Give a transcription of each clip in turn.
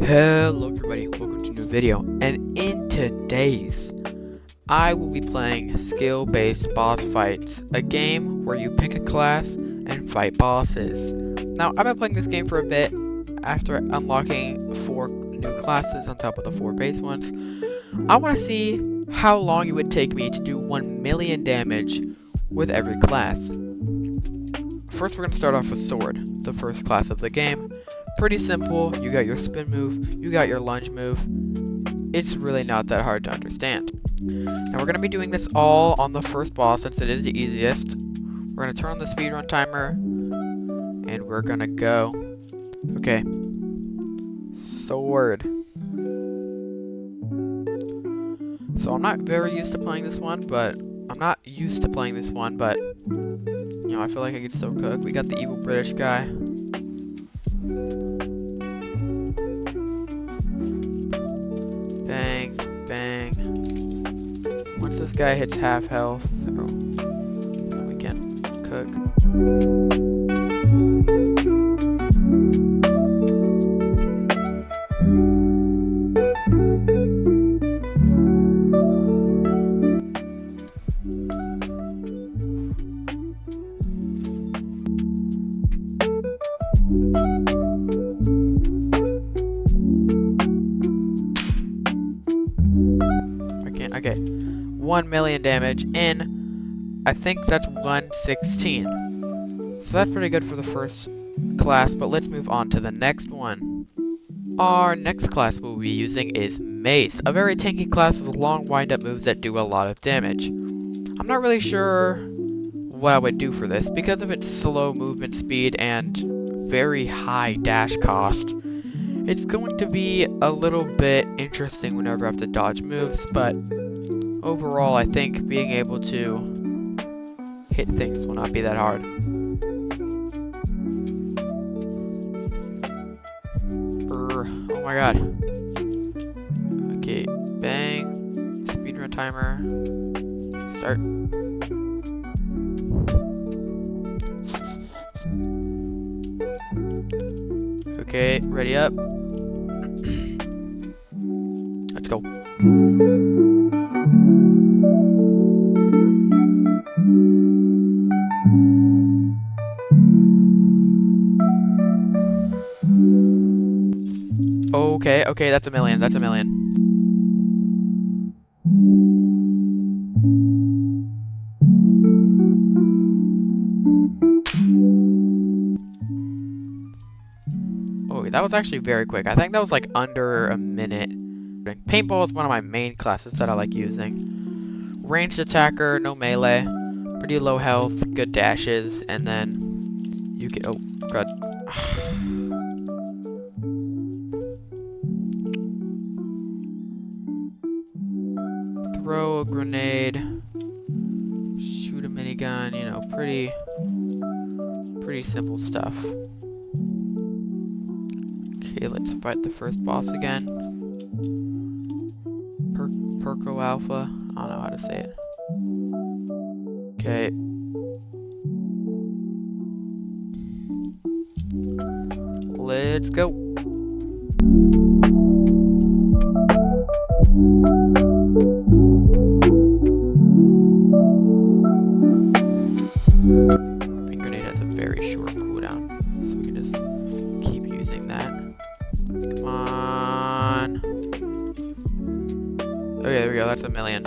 Hello everybody, welcome to a new video, and in today's I will be playing skill-based boss fights, a game where you pick a class and fight bosses. Now I've been playing this game for a bit after unlocking 4 new classes on top of the 4 base ones. I want to see how long it would take me to do 1 million damage with every class. First we're going to start off with Sword, the first class of the game. Pretty simple. You got your spin move, you got your lunge move. It's really not that hard to understand. Now we're going to be doing this all on the first boss since it is the easiest. We're going to turn on the speedrun timer and we're going to go. Okay. Sword. So I'm not very used to playing this one, but you know, I feel like I could still cook. We got the evil British guy. Bang, bang. Once this guy hits half health, then we can cook. Okay, 1 million damage in, I think that's 1/16. So that's pretty good for the first class, but let's move on to the next one. Our next class we'll be using is Mace, a very tanky class with long wind-up moves that do a lot of damage. I'm not really sure what I would do for this because of its slow movement speed and very high dash cost. It's going to be a little bit interesting whenever I have to dodge moves, but overall, I think being able to hit things will not be that hard. Oh my god. Okay, bang. Speedrun timer. Start. Okay, ready up. Let's go. Okay, that's a million. Oh, that was actually very quick. I think that was like under a minute. Paintball is one of my main classes that I like using. Ranged attacker, no melee, pretty low health, good dashes, and then you can, oh god. Throw a grenade, shoot a minigun, you know, pretty simple stuff. Okay, let's fight the first boss again. Perco Alpha, I don't know how to say it. Okay. Let's go. Pink grenade has a very short cooldown, so we can just keep using that. Come on. Okay, there we go, that's a million.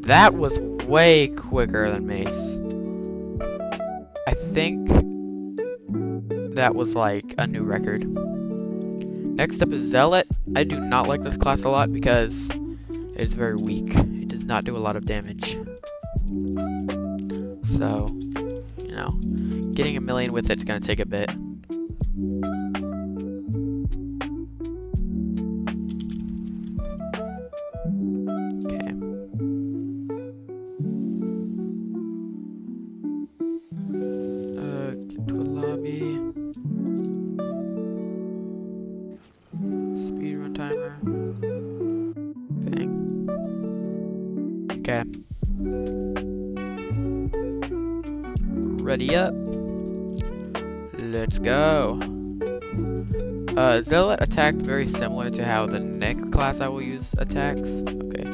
That was way quicker than Mace. I think that was like a new record. Next up is Zealot. I do not like this class a lot because it's very weak. It does not do a lot of damage. So, you know, getting a million with it's gonna take a bit. Okay. Get to a lobby. Speedrun timer. Bang. Okay. Ready up. Let's go. Zealot attacks very similar to how the next class I will use attacks. Okay.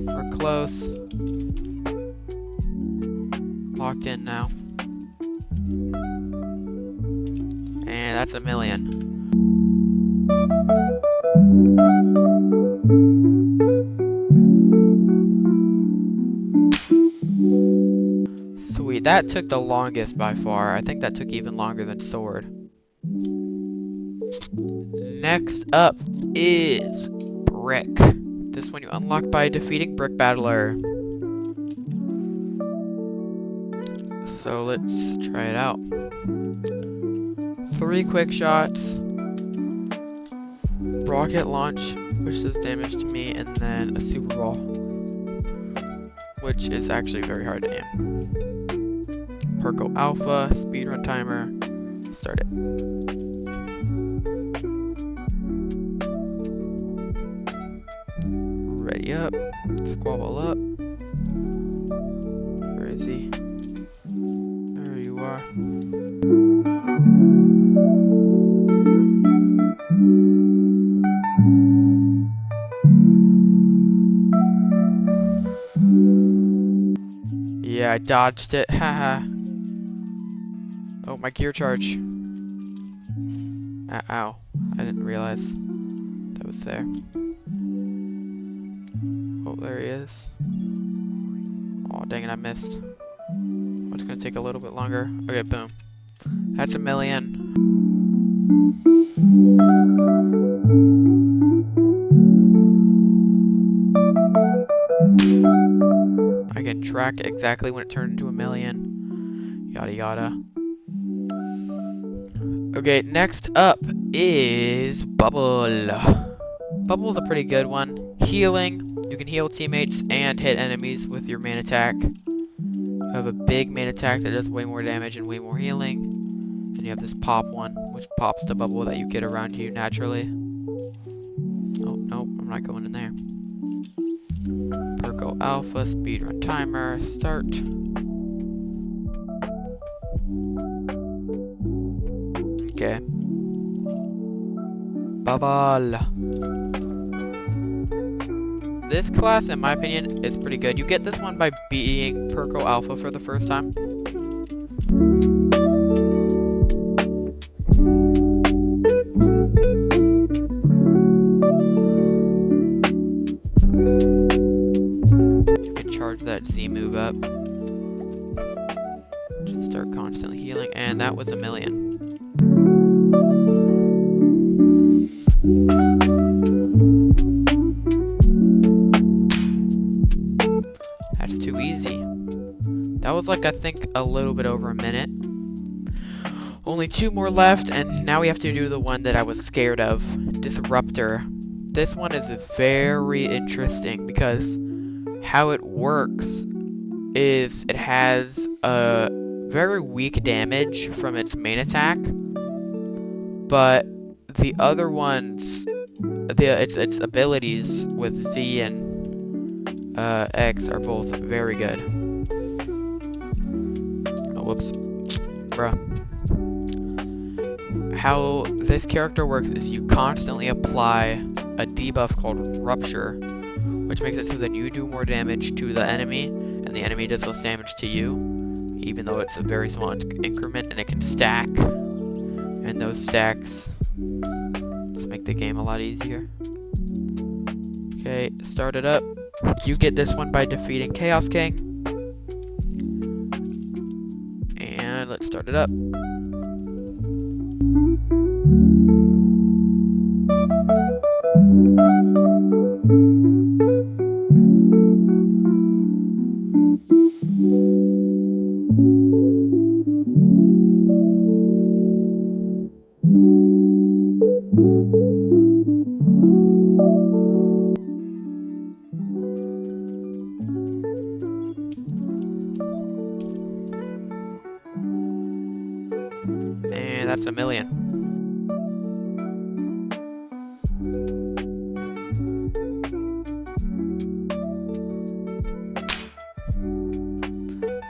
We're close. Locked in now. And that's a million. Sweet, that took the longest by far. I think that took even longer than sword. Next up is Brick. This one you unlock by defeating Brick Battler. So let's try it out. 3 quick shots, rocket launch, which does damage to me, and then a super ball, which is actually very hard to aim. Perko Alpha, speedrun timer, start it. Ready up, squabble up. Where is he? There you are. Yeah, I dodged it, haha. Oh, my gear charge. Ow, I didn't realize that was there. Oh, there he is. Oh, dang it, I missed. Oh, it's gonna take a little bit longer. Okay, boom. That's a million. I can track exactly when it turned into a million. Yada yada. Okay, next up is Bubble. Bubble's a pretty good one. Healing. You can heal teammates and hit enemies with your main attack. You have a big main attack that does way more damage and way more healing. And you have this pop one, which pops the bubble that you get around you naturally. Oh, nope, I'm not going in there. Perko Alpha, speedrun timer, start. Okay. Bubble. This class, in my opinion, is pretty good. You get this one by beating Perko Alpha for the first time. You can charge that Z move up. Just start constantly healing, and that was a million. That's too easy. That was like, I think, a little bit over a minute. Only 2 more left, and now we have to do the one that I was scared of, Disruptor. This one is very interesting because how it works is it has a very weak damage from its main attack, but the other ones, its abilities with Z and X are both very good. Oh, whoops. Bruh. How this character works is you constantly apply a debuff called Rupture, which makes it so that you do more damage to the enemy, and the enemy does less damage to you, even though it's a very small increment, and it can stack. And those stacks just make the game a lot easier. Okay, start it up. You get this one by defeating Chaos King. And let's start it up. And that's a million.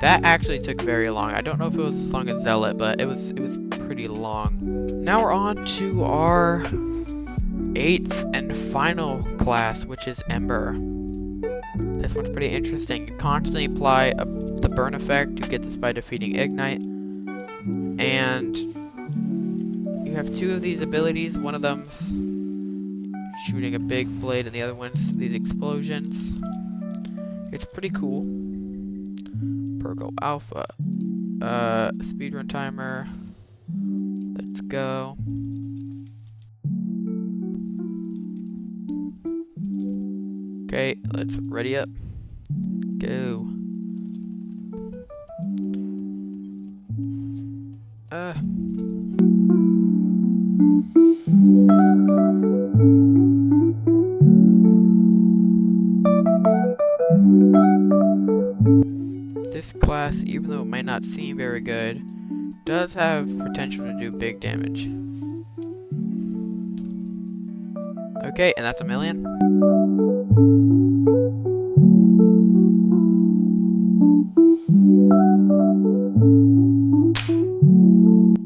That actually took very long. I don't know if it was as long as Zealot, but it was pretty long. Now we're on to our 8th and final class, which is Ember. This one's pretty interesting. You constantly apply the burn effect. You get this by defeating Ignite. And you have 2 of these abilities. One of them's shooting a big blade, and the other one's these explosions. It's pretty cool. Purgo Alpha. Speedrun timer. Let's go. Okay, let's ready up. Go. This class, even though it might not seem very good, does have potential to do big damage. Okay, and that's a million.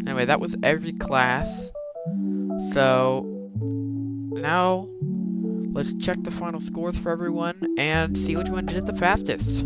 Anyway, that was every class. So now let's check the final scores for everyone and see which one did it the fastest.